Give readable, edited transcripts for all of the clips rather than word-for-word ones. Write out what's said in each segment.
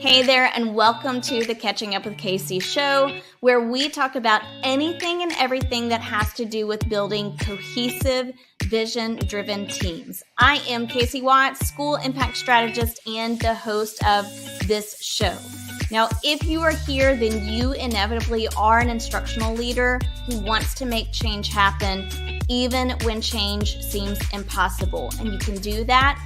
Hey there, and welcome to the Catching Up with Casey show, where we talk about anything and everything that has to do with building cohesive, vision-driven teams. I am Casey Watts, school impact strategist and the host of this show. Now, if you are here, then you inevitably are an instructional leader who wants to make change happen, even when change seems impossible. And you can do that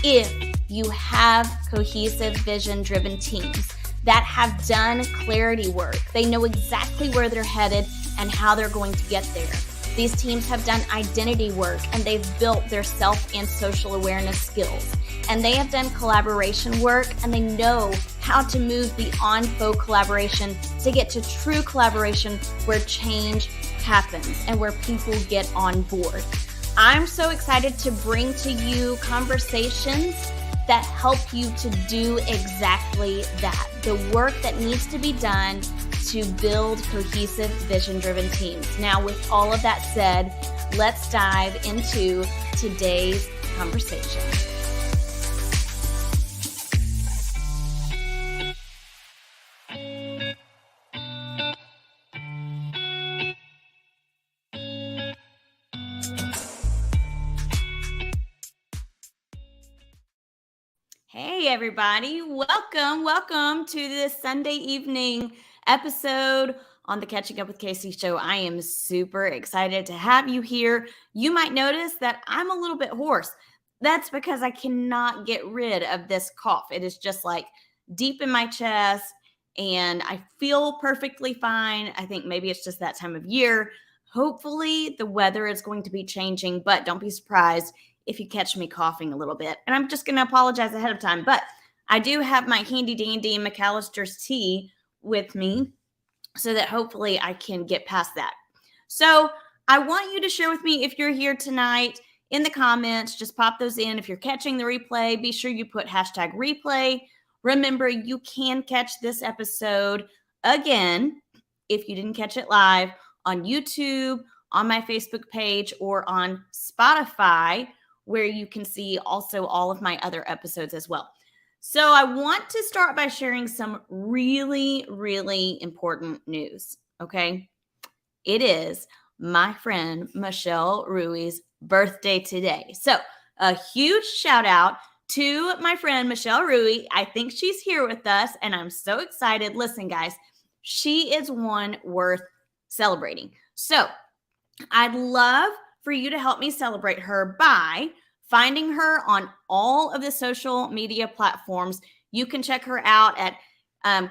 if you have cohesive, vision-driven teams that have done clarity work. They know exactly where they're headed and how they're going to get there. These teams have done identity work, and they've built their self and social awareness skills. And they have done collaboration work, and they know how to move beyond faux collaboration to get to true collaboration where change happens and where people get on board. I'm so excited to bring to you conversations that help you to do exactly that. The work that needs to be done to build cohesive, vision-driven teams. Now, with all of that said, let's dive into today's conversation. Hey everybody, welcome to this Sunday evening episode on the Catching Up with Casey show. I am super excited to have you here. You might notice that I'm a little bit hoarse. That's because I cannot get rid of this cough. It is just like deep in my chest and I feel perfectly fine. I think maybe it's just that time of year. Hopefully the weather is going to be changing, but don't be surprised if you catch me coughing a little bit. And I'm just going to apologize ahead of time, but I do have my handy dandy McAllister's tea with me so that hopefully I can get past that. So I want you to share with me if you're here tonight in the comments. Just pop those in. If you're catching the replay, be sure you put hashtag replay. Remember, you can catch this episode again if you didn't catch it live on YouTube, on my Facebook page, or on Spotify, where you can see also all of my other episodes as well. So I want to start by sharing some really, really important news, okay? It is my friend Michelle Rui's birthday today. So a huge shout out to my friend Michelle Rui. I think she's here with us, and I'm so excited. Listen, guys, she is one worth celebrating. So I'd love for you to help me celebrate her by finding her on all of the social media platforms. You can check her out at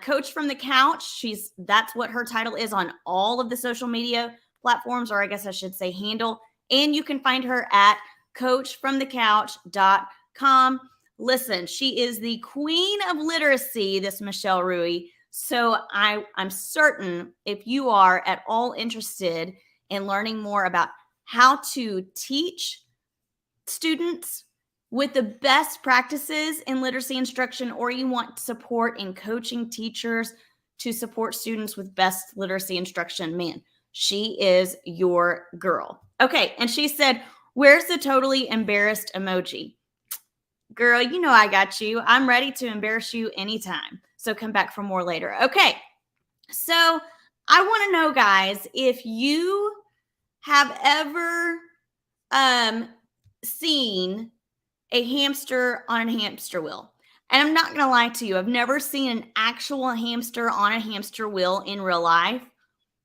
Coach from the Couch. That's what her title is on all of the social media platforms, or I guess I should say handle. And you can find her at coachfromthecouch.com. Listen, she is the queen of literacy, this Michelle Rui. So I'm certain if you are at all interested in learning more about how to teach students with the best practices in literacy instruction, or you want support in coaching teachers to support students with best literacy instruction, man, she is your girl. Okay, and she said, where's the totally embarrassed emoji? Girl, you know I got you. I'm ready to embarrass you anytime. So come back for more later. Okay, so I want to know, guys, if you have ever seen a hamster on a hamster wheel. And I'm not going to lie to you. I've never seen an actual hamster on a hamster wheel in real life,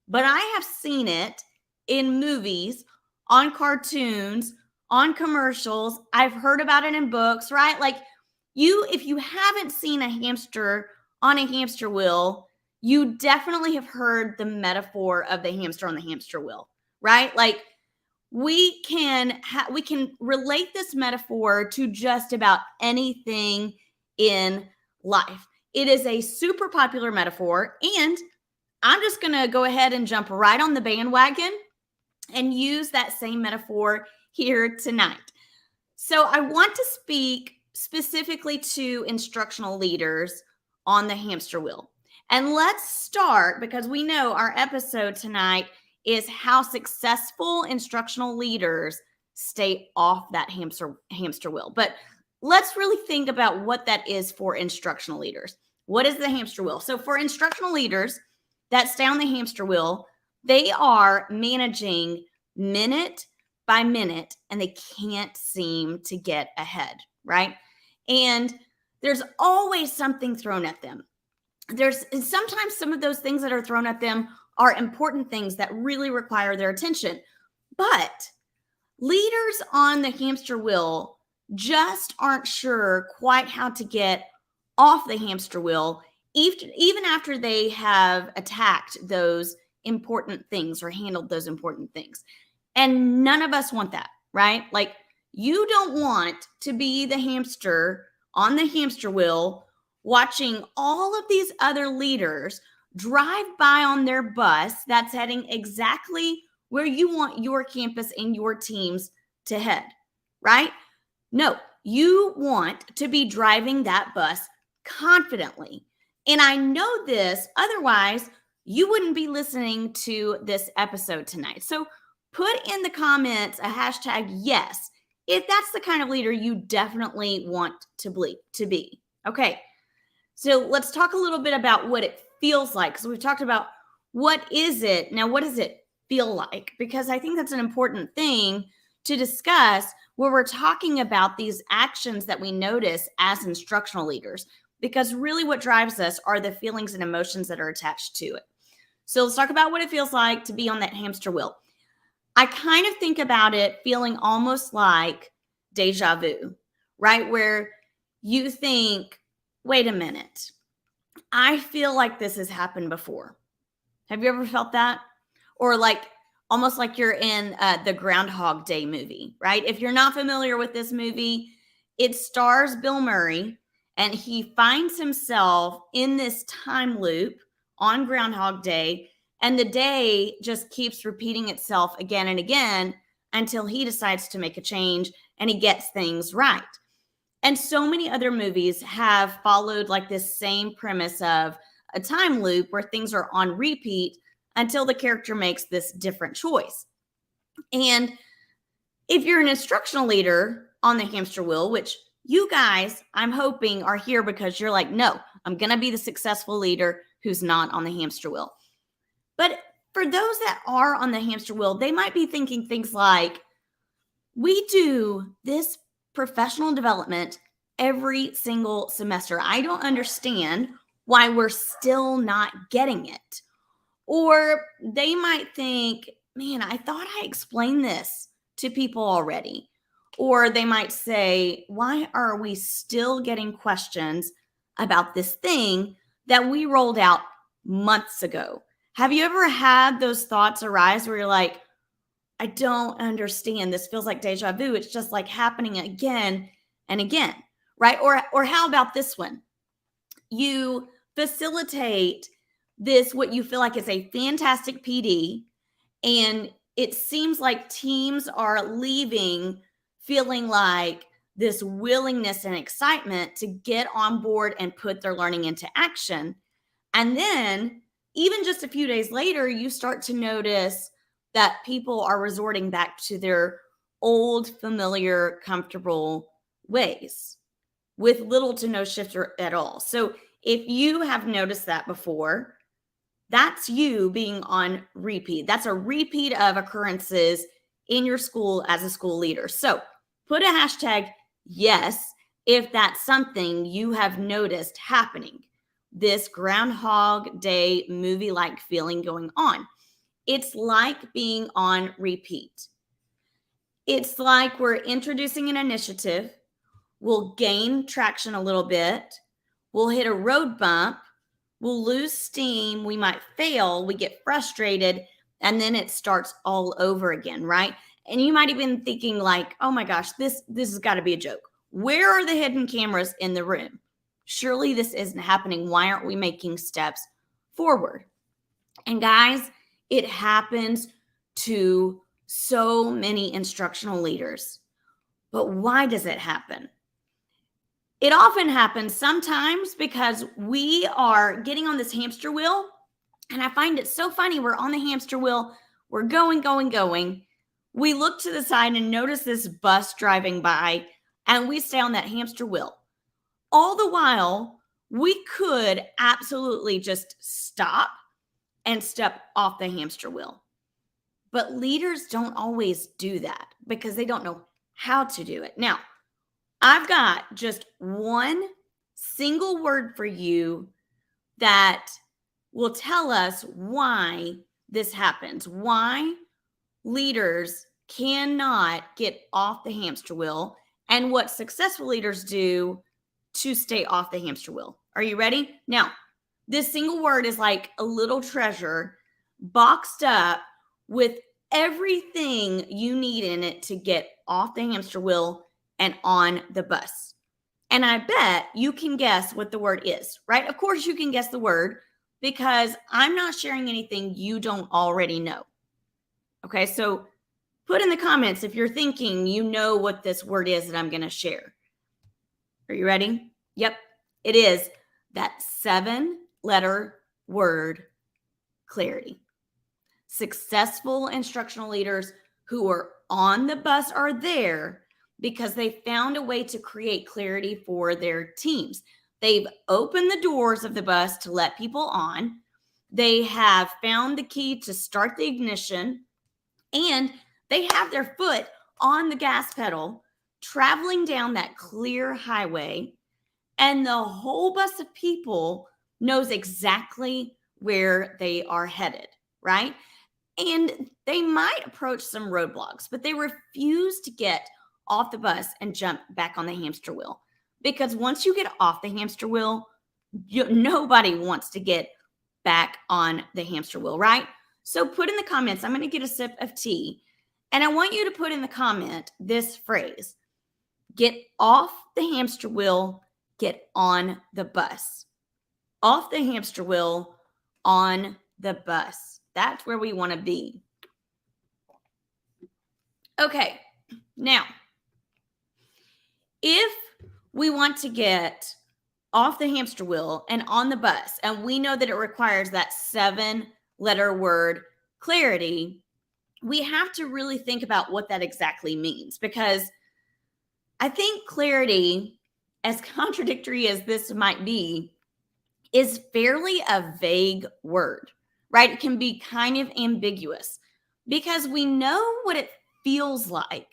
but I have seen it in movies, on cartoons, on commercials. I've heard about it in books, right? Like if you haven't seen a hamster on a hamster wheel, you definitely have heard the metaphor of the hamster on the hamster wheel, right? Like we can relate this metaphor to just about anything in life. It is a super popular metaphor, and I'm just going to go ahead and jump right on the bandwagon and use that same metaphor here tonight. So I want to speak specifically to instructional leaders on the hamster wheel. And let's start, because we know our episode tonight is how successful instructional leaders stay off that hamster wheel. But let's really think about what that is for instructional leaders. What is the hamster wheel? So for instructional leaders that stay on the hamster wheel, they are managing minute by minute and they can't seem to get ahead, right? And there's always something thrown at them. There's sometimes some of those things that are thrown at them are important things that really require their attention. But leaders on the hamster wheel just aren't sure quite how to get off the hamster wheel, even after they have attacked those important things or handled those important things. And none of us want that, right? Like, you don't want to be the hamster on the hamster wheel watching all of these other leaders drive by on their bus that's heading exactly where you want your campus and your teams to head, right? No, you want to be driving that bus confidently. And I know this, otherwise, you wouldn't be listening to this episode tonight. So put in the comments a hashtag yes if that's the kind of leader you definitely want to be. Okay, so let's talk a little bit about what it feels like. So we've talked about what is it. Now, what does it feel like? Because I think that's an important thing to discuss where we're talking about these actions that we notice as instructional leaders, because really what drives us are the feelings and emotions that are attached to it. So let's talk about what it feels like to be on that hamster wheel. I kind of think about it feeling almost like deja vu, right? Where you think, wait a minute, I feel like this has happened before. Have you ever felt that? Or like almost like you're in the Groundhog Day movie, right? If you're not familiar with this movie, it stars Bill Murray and he finds himself in this time loop on Groundhog Day. And the day just keeps repeating itself again and again until he decides to make a change and he gets things right. And so many other movies have followed like this same premise of a time loop where things are on repeat until the character makes this different choice. And if you're an instructional leader on the hamster wheel, which you guys, I'm hoping, are here because you're like, no, I'm going to be the successful leader who's not on the hamster wheel. But for those that are on the hamster wheel, they might be thinking things like, we do this professional development every single semester. I don't understand why we're still not getting it. Or they might think, man, I thought I explained this to people already. Or they might say, why are we still getting questions about this thing that we rolled out months ago? Have you ever had those thoughts arise where you're like, I don't understand. This feels like deja vu. It's just like happening again and again, right? Or how about this one? You facilitate this, what you feel like is a fantastic PD, and it seems like teams are leaving feeling like this willingness and excitement to get on board and put their learning into action. And then even just a few days later, you start to notice that people are resorting back to their old, familiar, comfortable ways with little to no shift at all. So if you have noticed that before, that's you being on repeat. That's a repeat of occurrences in your school as a school leader. So put a hashtag yes if that's something you have noticed happening. This Groundhog Day movie-like feeling going on. It's like being on repeat. It's like we're introducing an initiative. We'll gain traction a little bit. We'll hit a road bump. We'll lose steam. We might fail. We get frustrated. And then it starts all over again, right? And you might have been thinking like, oh my gosh, this has got to be a joke. Where are the hidden cameras in the room? Surely this isn't happening. Why aren't we making steps forward? And guys, it happens to so many instructional leaders. But why does it happen? It often happens sometimes because we are getting on this hamster wheel. And I find it so funny. We're on the hamster wheel. We're going, going, going. We look to the side and notice this bus driving by, and we stay on that hamster wheel. All the while, we could absolutely just stop and step off the hamster wheel. But leaders don't always do that because they don't know how to do it. Now, I've got just one single word for you that will tell us why this happens, why leaders cannot get off the hamster wheel, and what successful leaders do to stay off the hamster wheel. Are you ready? Now, this single word is like a little treasure boxed up with everything you need in it to get off the hamster wheel and on the bus. And I bet you can guess what the word is, right? Of course, you can guess the word because I'm not sharing anything you don't already know. Okay, so put in the comments if you're thinking you know what this word is that I'm going to share. Are you ready? Yep, it is that 7-letter word, clarity. Successful instructional leaders who are on the bus are there because they found a way to create clarity for their teams. They've opened the doors of the bus to let people on. They have found the key to start the ignition, and they have their foot on the gas pedal, traveling down that clear highway, and the whole bus of people knows exactly where they are headed, right? And they might approach some roadblocks, but they refuse to get off the bus and jump back on the hamster wheel. Because once you get off the hamster wheel, nobody wants to get back on the hamster wheel, right? So put in the comments, I'm going to get a sip of tea, and I want you to put in the comment this phrase: get off the hamster wheel, get on the bus. Off the hamster wheel, on the bus. That's where we want to be. Okay, now, if we want to get off the hamster wheel and on the bus, and we know that it requires that 7-letter word, clarity, we have to really think about what that exactly means, because I think clarity, as contradictory as this might be, is fairly a vague word, right? It can be kind of ambiguous because we know what it feels like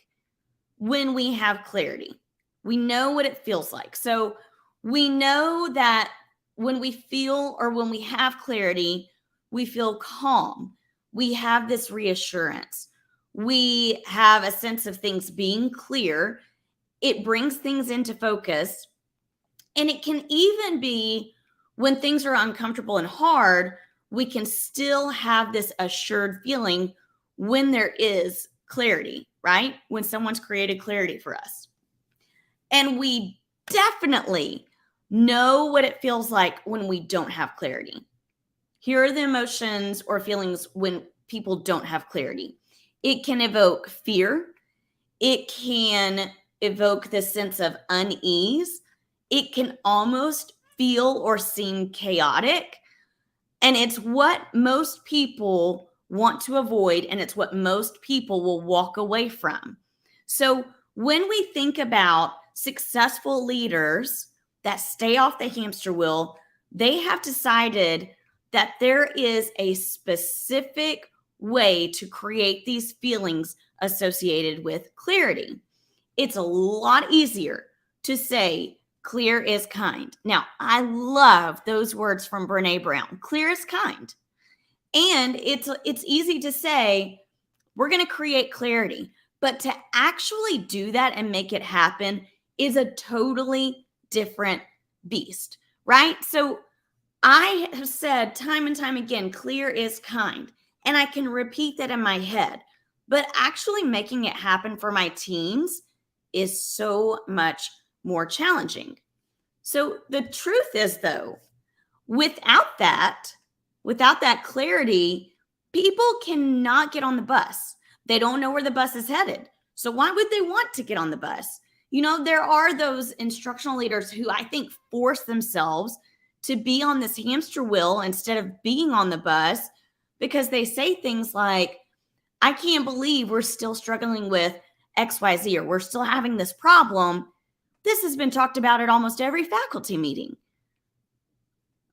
when we have clarity. We know what it feels like. So we know that when we feel or when we have clarity, we feel calm. We have this reassurance. We have a sense of things being clear. It brings things into focus. And it can even be when things are uncomfortable and hard, we can still have this assured feeling when there is clarity, right? When someone's created clarity for us. And we definitely know what it feels like when we don't have clarity. Here are the emotions or feelings when people don't have clarity. It can evoke fear. It can evoke this sense of unease. It can almost feel or seem chaotic. And it's what most people want to avoid, and it's what most people will walk away from. So when we think about successful leaders that stay off the hamster wheel, they have decided that there is a specific way to create these feelings associated with clarity. It's a lot easier to say clear is kind. Now, I love those words from Brené Brown. Clear is kind. And it's easy to say, we're going to create clarity. But to actually do that and make it happen is a totally different beast, right? So I have said time and time again, clear is kind. And I can repeat that in my head. But actually making it happen for my teams is so much more challenging. So the truth is, though, without that clarity, people cannot get on the bus. They don't know where the bus is headed. So why would they want to get on the bus? You know, there are those instructional leaders who I think force themselves to be on this hamster wheel instead of being on the bus because they say things like, I can't believe we're still struggling with XYZ, or we're still having this problem. This has been talked about at almost every faculty meeting.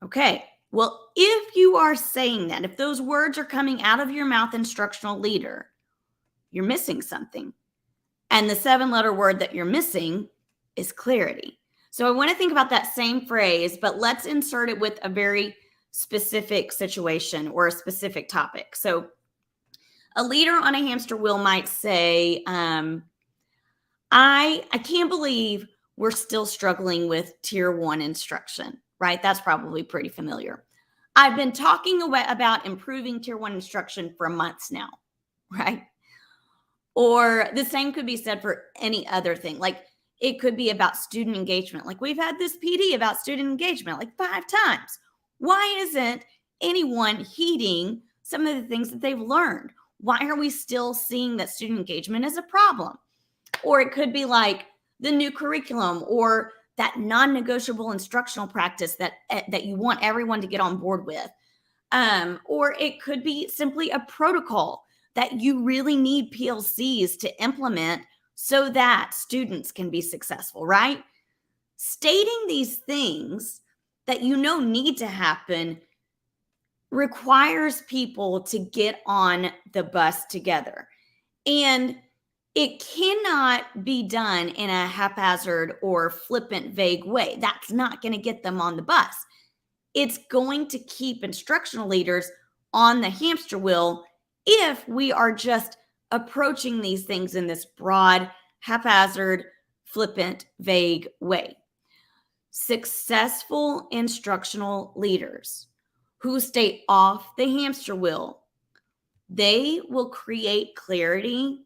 Okay. Well, if you are saying that, if those words are coming out of your mouth, instructional leader, you're missing something. And the 7-letter word that you're missing is clarity. So I want to think about that same phrase, but let's insert it with a very specific situation or a specific topic. So a leader on a hamster wheel might say, I can't believe we're still struggling with tier 1 instruction, right? That's probably pretty familiar. I've been talking about improving tier 1 instruction for months now, right? Or the same could be said for any other thing. Like it could be about student engagement. Like we've had this PD about student engagement like 5 times. Why isn't anyone heeding some of the things that they've learned? Why are we still seeing that student engagement is a problem? Or it could be like the new curriculum or that non-negotiable instructional practice that you want everyone to get on board with. Or it could be simply a protocol that you really need PLCs to implement so that students can be successful, right? Stating these things that you know need to happen requires people to get on the bus together. And it cannot be done in a haphazard or flippant, vague way. That's not going to get them on the bus. It's going to keep instructional leaders on the hamster wheel if we are just approaching these things in this broad, haphazard, flippant, vague way. Successful instructional leaders who stay off the hamster wheel, they will create clarity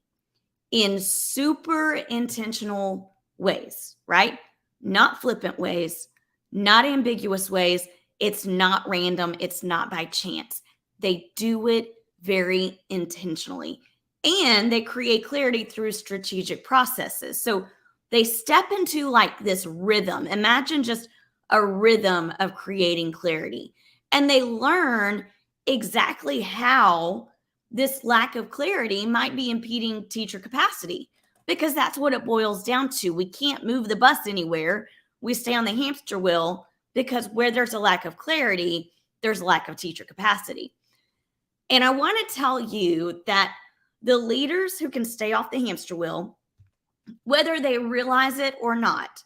in super intentional ways, right? Not flippant ways, not ambiguous ways. It's not random. It's not by chance. They do it very intentionally. And they create clarity through strategic processes. So they step into like this rhythm. Imagine just a rhythm of creating clarity. And they learn exactly how this lack of clarity might be impeding teacher capacity, because that's what it boils down to. We can't move the bus anywhere. We stay on the hamster wheel because where there's a lack of clarity, there's a lack of teacher capacity. And I want to tell you that the leaders who can stay off the hamster wheel, whether they realize it or not,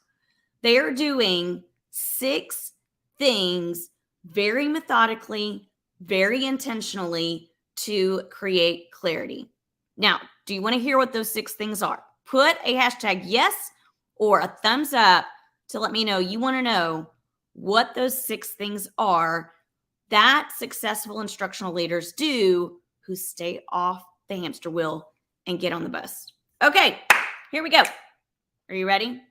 they are doing 6 things very methodically, very intentionally to create clarity. Now, do you want to hear what those 6 things are? Put a hashtag yes or a thumbs up to let me know you want to know what those 6 things are that successful instructional leaders do who stay off the hamster wheel and get on the bus. Okay, here we go. Are you ready?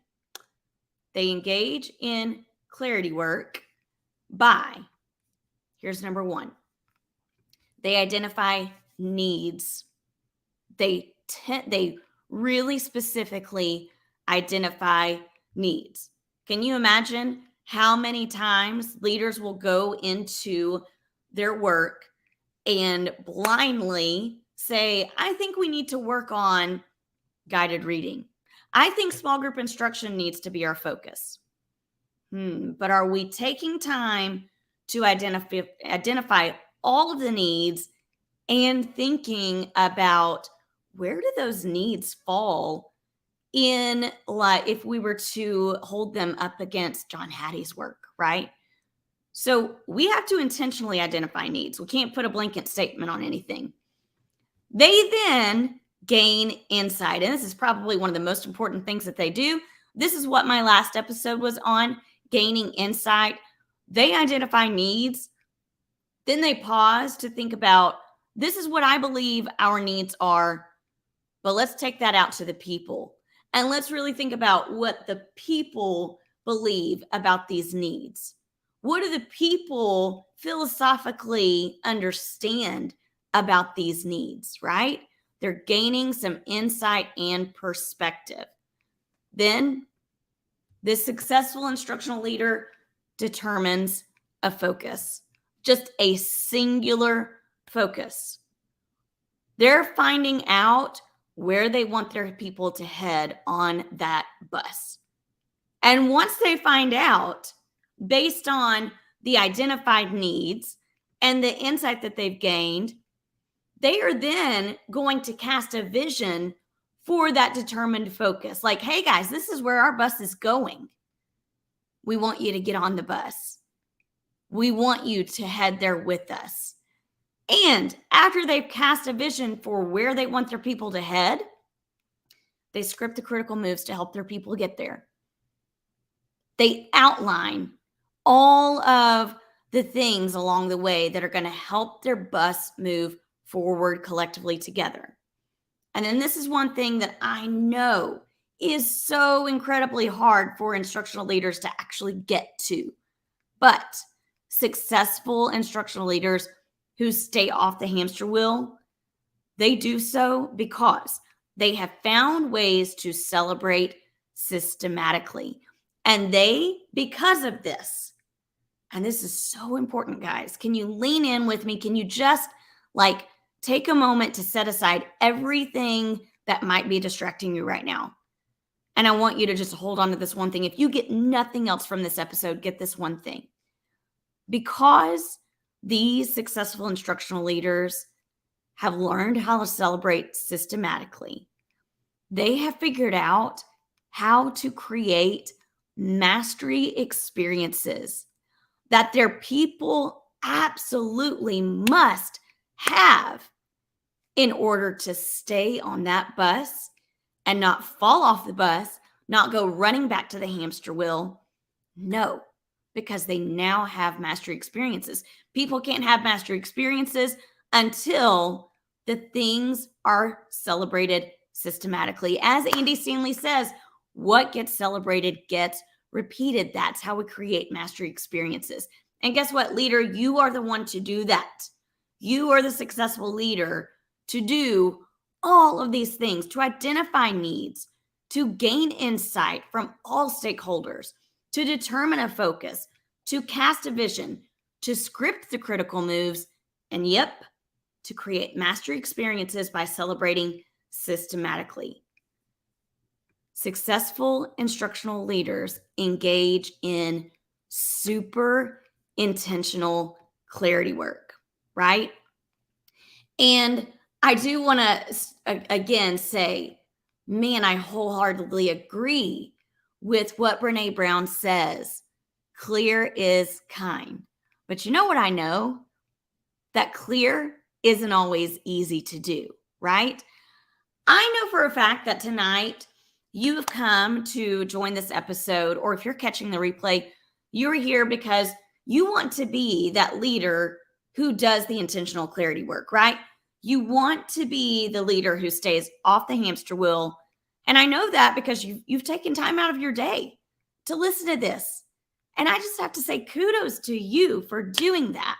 They engage in clarity work by, here's number 1. They identify needs. They really specifically identify needs. Can you imagine how many times leaders will go into their work and blindly say, I think we need to work on guided reading. I think small group instruction needs to be our focus. But are we taking time to identify all of the needs and thinking about where do those needs fall in, like, if we were to hold them up against John Hattie's work, right? So we have to intentionally identify needs. We can't put a blanket statement on anything. They then gain insight. And this is probably one of the most important things that they do. This is what my last episode was on, gaining insight. They identify needs. Then they pause to think about, this is what I believe our needs are, but let's take that out to the people. And let's really think about what the people believe about these needs. What do the people philosophically understand about these needs, right? They're gaining some insight and perspective. Then this successful instructional leader determines a focus, just a singular focus. They're finding out where they want their people to head on that bus. And once they find out, based on the identified needs and the insight that they've gained, they are then going to cast a vision for that determined focus. Like, hey guys, this is where our bus is going. We want you to get on the bus. We want you to head there with us. And after they've cast a vision for where they want their people to head, they script the critical moves to help their people get there. They outline all of the things along the way that are going to help their bus move forward collectively together. And then this is one thing that I know is so incredibly hard for instructional leaders to actually get to. But successful instructional leaders who stay off the hamster wheel, they do so because they have found ways to celebrate systematically. And because of this, and this is so important, guys, can you lean in with me? Can you just take a moment to set aside everything that might be distracting you right now? And I want you to just hold on to this one thing. If you get nothing else from this episode, get this one thing. Because these successful instructional leaders have learned how to celebrate systematically, they have figured out how to create mastery experiences that their people absolutely must have in order to stay on that bus and not fall off the bus, not go running back to the hamster wheel. No, because they now have mastery experiences. People can't have mastery experiences until the things are celebrated systematically. As Andy Stanley says, what gets celebrated gets repeated. That's how we create mastery experiences. And guess what, leader? You are the one to do that. You are the successful leader to do all of these things, to identify needs, to gain insight from all stakeholders, to determine a focus, to cast a vision, to script the critical moves, and to create mastery experiences by celebrating systematically. Successful instructional leaders engage in super intentional clarity work, right? And I do want to, again, say, man, I wholeheartedly agree with what Brené Brown says. Clear is kind. But you know what I know? That clear isn't always easy to do, right? I know for a fact that tonight you've come to join this episode, or if you're catching the replay, you're here because you want to be that leader who does the intentional clarity work, right? You want to be the leader who stays off the hamster wheel. And I know that because you've taken time out of your day to listen to this. And I just have to say kudos to you for doing that.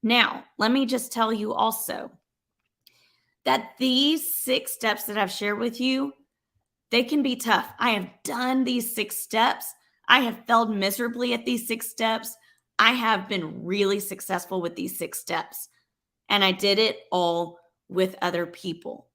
Now, let me just tell you also that these 6 steps that I've shared with you, they can be tough. I have done these 6 steps. I have failed miserably at these 6 steps. I have been really successful with these 6 steps. And I did it all with other people.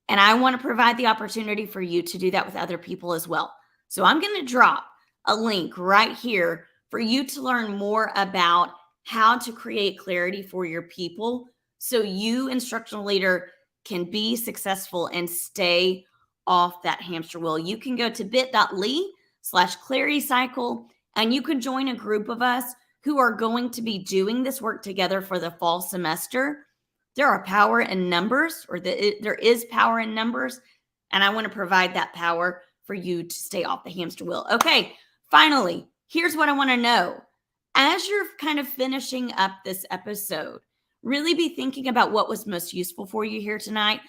And I want to provide the opportunity for you to do that with other people as well. So I'm going to drop a link right here for you to learn more about how to create clarity for your people so you, instructional leader, can be successful and stay off that hamster wheel. You can go to bit.ly/clarity cycle and you can join a group of us who are going to be doing this work together for the fall semester. There are power in numbers, or there is power in numbers, and I want to provide that power for you to stay off the hamster wheel. Okay, finally, here's what I want to know. As you're kind of finishing up this episode, really be thinking about what was most useful for you here tonight.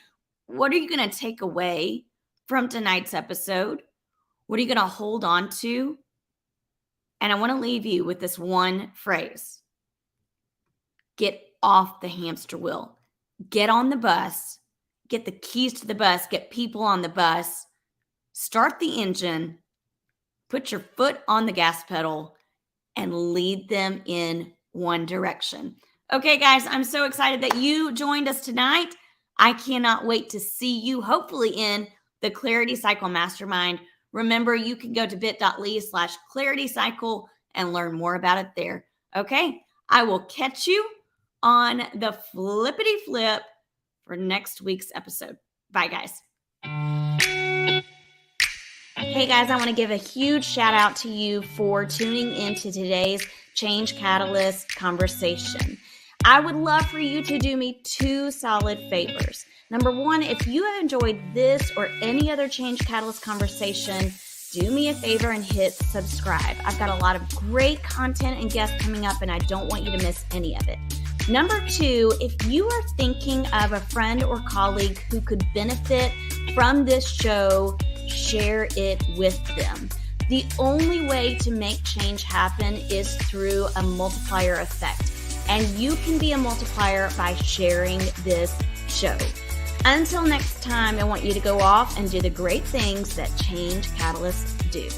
What are you going to take away from tonight's episode? What are you going to hold on to? And I want to leave you with this one phrase. Get off the hamster wheel. Get on the bus. Get the keys to the bus. Get people on the bus. Start the engine. Put your foot on the gas pedal and lead them in one direction. Okay, guys, I'm so excited that you joined us tonight. I cannot wait to see you, hopefully, in the Clarity Cycle Mastermind. Remember, you can go to bit.ly/clarity cycle and learn more about it there. Okay, I will catch you on the flippity flip for next week's episode. Bye, guys. Hey guys, I want to give a huge shout out to you for tuning into today's Change Catalyst conversation. I would love for you to do me 2 solid favors. Number 1, if you have enjoyed this or any other Change Catalyst conversation, do me a favor and hit subscribe. I've got a lot of great content and guests coming up, and I don't want you to miss any of it. Number 2, if you are thinking of a friend or colleague who could benefit from this show, share it with them. The only way to make change happen is through a multiplier effect. And you can be a multiplier by sharing this show. Until next time, I want you to go off and do the great things that Change Catalysts do.